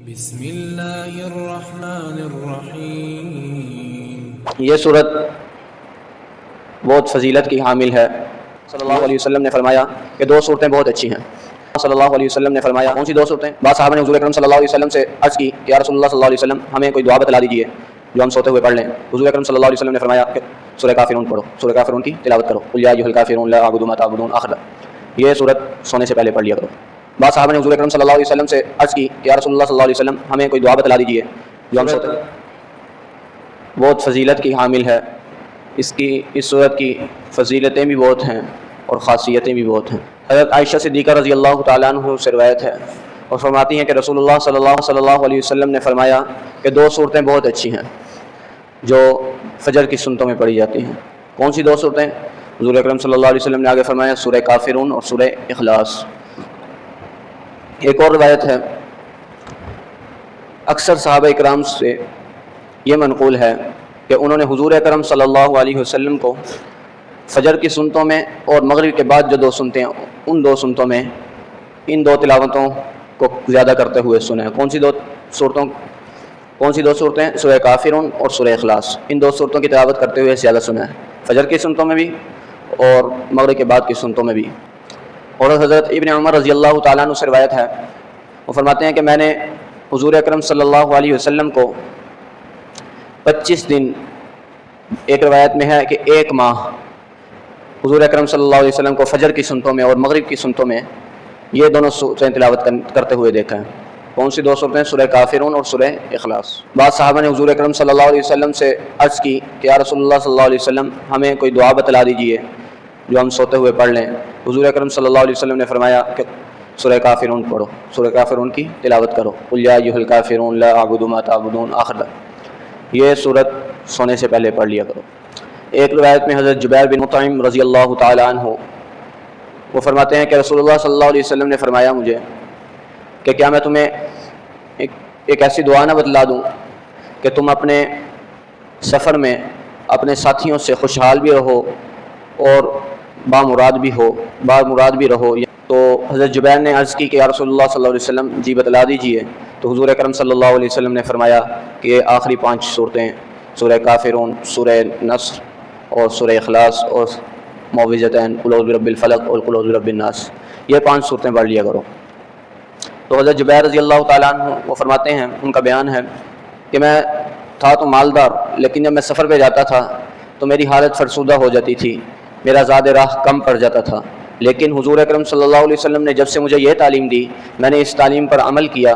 بسم اللہ الرحمن الرحیم۔ یہ صورت بہت فضیلت کی حامل ہے۔ صلی اللہ علیہ وسلم نے فرمایا کہ دو صورتیں بہت اچھی ہیں۔ صلی اللہ علیہ وسلم نے فرمایا کون سی دو صورتیں؟ بعض صحابہ نے حضور اکرم صلی اللہ علیہ وسلم سے عرض کی کہ یا رسول اللہ صلی اللہ علیہ وسلم ہمیں کوئی دعا بتلا دیجیے جو ہم سوتے ہوئے پڑھ لیں۔ حضور اکرم صلی اللہ علیہ وسلم نے فرمایا کہ سورہ کافرون پڑھو، سورہ کافرون کی تلاوت کرو، قل یا ایھا الکافرون لا اعبد ما تعبدون آخر۔ یہ صورت سونے سے پہلے پڑھ لیا کرو۔ بعض صحابہ نے حضور اکرم صلی اللہ علیہ وسلم سے عرض کی کہ یا رسول اللہ صلی اللہ علیہ وسلم ہمیں کوئی دعا بتلا دیجیے جو ہم سوتے بہت فضیلت کی حامل ہے۔ اس صورت کی فضیلتیں بھی بہت ہیں اور خاصیتیں بھی بہت ہیں۔ حضرت عائشہ صدیقہ رضی اللہ تعالیٰ عنہ سے روایت ہے اور فرماتی ہیں کہ رسول اللہ صلی اللہ علیہ وسلم نے فرمایا کہ دو صورتیں بہت اچھی ہیں جو فجر کی سنتوں میں پڑھی جاتی ہیں۔ کون سی دو صورتیں؟ حضور اکرم صلی اللہ علیہ وسلم نے آگے فرمایا سورہ کافرون اور سورہ اخلاص۔ ایک اور روایت ہے، اکثر صحابہ اکرام سے یہ منقول ہے کہ انہوں نے حضور اکرم صلی اللہ علیہ وسلم کو فجر کی سنتوں میں اور مغرب کے بعد جو دو سنتے ہیں ان دو سنتوں میں ان دو تلاوتوں کو زیادہ کرتے ہوئے سنا ہے۔ کون سی دو صورتیں؟ سورہ کافرون اور سورہ اخلاص۔ ان دو صورتوں کی تلاوت کرتے ہوئے زیادہ سنا ہے، فجر کی سنتوں میں بھی اور مغرب کے بعد کی سنتوں میں بھی۔ اور حضرت ابن عمر رضی اللہ تعالیٰ عنہ سے روایت ہے، وہ فرماتے ہیں کہ میں نے حضور اکرم صلی اللہ علیہ وسلم کو 25 دن، ایک روایت میں ہے کہ 1 ماہ حضور اکرم صلی اللہ علیہ وسلم کو فجر کی سنتوں میں اور مغرب کی سنتوں میں یہ دونوں صورتیں تلاوت کرتے ہوئے دیکھا ہے۔ کون سی دو صورتیں؟ سورہ کافرون اور سورہ اخلاص۔ بعض صحابہ نے حضور اکرم صلی اللہ علیہ وسلم سے عرض کی کہ یا رسول اللہ صلی اللہ علیہ وسلم ہمیں کوئی دعا بتلا دیجیے جو ہم سوتے ہوئے پڑھ لیں۔ حضور اکرم صلی اللہ علیہ وسلم نے فرمایا کہ سورہ کافرون پڑھو، سورہ کافرون کی تلاوت کرو، قل یا ایھا الکافرون لا اعبد ما تعبدون آخر۔ یہ صورت سونے سے پہلے پڑھ لیا کرو۔ ایک روایت میں حضرت جبیر بن مطعم رضی اللہ تعالیٰ عنہ وہ فرماتے ہیں کہ رسول اللہ صلی اللہ علیہ وسلم نے فرمایا مجھے کہ کیا میں تمہیں ایک ایسی دعا نہ بتلا دوں کہ تم اپنے سفر میں اپنے ساتھیوں سے خوشحال بھی رہو اور بامراد بھی رہو۔ تو حضرت جبیر نے عرض کی کہ یا رسول اللہ صلی اللہ علیہ وسلم جی بتلا دیجیے۔ تو حضور اکرم صلی اللہ علیہ وسلم نے فرمایا کہ یہ آخری 5 صورتیں سورہ کافرون، سورہ نصر اور سورہ اخلاص اور معوذتین، قل اعوذ برب الفلق اور قل اعوذ برب الناس، یہ 5 صورتیں پڑھ لیا کرو۔ تو حضرت جبیر رضی اللہ تعالیٰ عنہ وہ فرماتے ہیں، ان کا بیان ہے کہ میں تھا تو مالدار، لیکن جب میں سفر پہ جاتا تھا تو میری حالت فرسودہ ہو جاتی تھی، میرا زاد راہ کم پڑ جاتا تھا، لیکن حضور اکرم صلی اللہ علیہ وسلم نے جب سے مجھے یہ تعلیم دی، میں نے اس تعلیم پر عمل کیا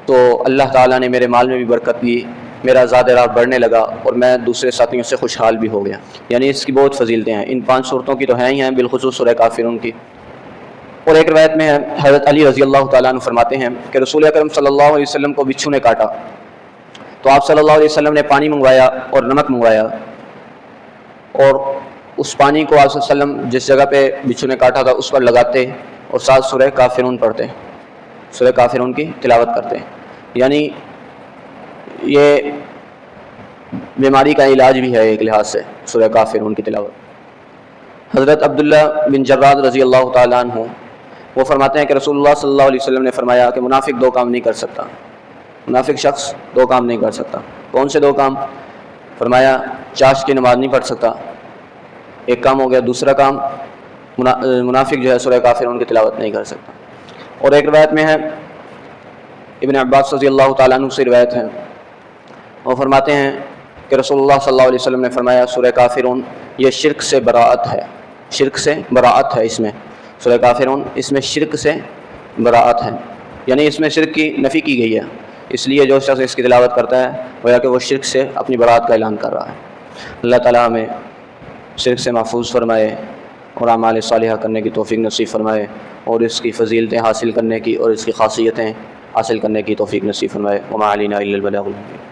تو اللہ تعالیٰ نے میرے مال میں بھی برکت دی، میرا زاد راہ بڑھنے لگا اور میں دوسرے ساتھیوں سے خوشحال بھی ہو گیا۔ یعنی اس کی بہت فضیلتیں ہیں۔ ان 5 صورتوں کی تو ہیں ہی ہیں، بالخصوص سورہ کافرون کی۔ اور ایک روایت میں ہے، حضرت علی رضی اللہ تعالیٰ عنہ فرماتے ہیں کہ رسول اکرم صلی اللہ علیہ وسلم کو بچھو نے کاٹا تو آپ صلی اللہ علیہ وسلم نے پانی منگوایا اور نمک منگوایا، اور اس پانی کو آپ صلی اللہ علیہ وسلم جس جگہ پہ بچھو نے کاٹا تھا اس پر لگاتے اور ساتھ سورہ کافرون پڑھتے، سورہ کافرون کی تلاوت کرتے۔ یعنی یہ بیماری کا علاج بھی ہے ایک لحاظ سے سورہ کافرون کی تلاوت۔ حضرت عبداللہ بن جراد رضی اللہ تعالیٰ عنہ وہ فرماتے ہیں کہ رسول اللہ صلی اللہ علیہ وسلم نے فرمایا کہ منافق 2 کام نہیں کر سکتا، منافق شخص 2 کام نہیں کر سکتا۔ کون سے 2 کام؟ فرمایا چاش کی نماز نہیں پڑھ سکتا، ایک کام ہو گیا، دوسرا کام منافق جو ہے سورہ کافرون کی تلاوت نہیں کر سکتا۔ اور ایک روایت میں ہے، ابن عباس رضی اللہ تعالیٰ عنہ سے روایت ہے، وہ فرماتے ہیں کہ رسول اللہ صلی اللہ علیہ وسلم نے فرمایا سورہ کافرون یہ شرک سے براءت ہے، شرک سے براءت ہے اس میں، سورہ کافرون اس میں شرک سے براءت ہے، یعنی اس میں شرک کی نفی کی گئی ہے، اس لیے جو شخص اس کی تلاوت کرتا ہے گویا کہ وہ شرک سے اپنی براءت کا اعلان کر رہا ہے۔ اللہ تعالیٰ ہمیں شرک سے محفوظ فرمائے اور اعمال صالحہ کرنے کی توفیق نصیب فرمائے، اور اس کی فضیلتیں حاصل کرنے کی اور اس کی خاصیتیں حاصل کرنے کی توفیق نصیب فرمائے۔ وما علینا الا البلاغ المبین۔